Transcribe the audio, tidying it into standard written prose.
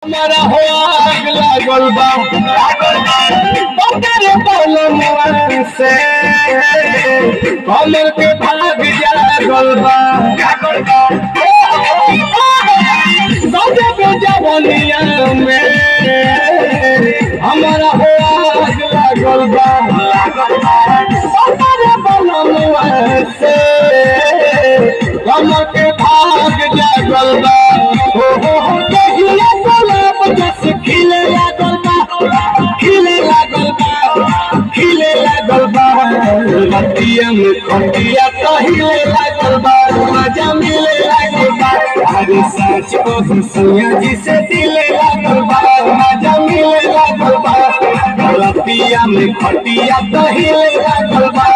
हमारा हो आग लागल बा तेरे बलमुआ से कमर के भाग जागल बा गजब जवनिया में हमारा हो आग लागल बा तेरे बलमुआ से कमर के भाग जागल बा हो खिले लागल बा रतिया में खटिया कहिले लागल बा मजा मिले लागल बा अरे सच को सैया जी से दिले लागल बा मजा मिले लागल बा रतिया में खटिया कहिले लागल बा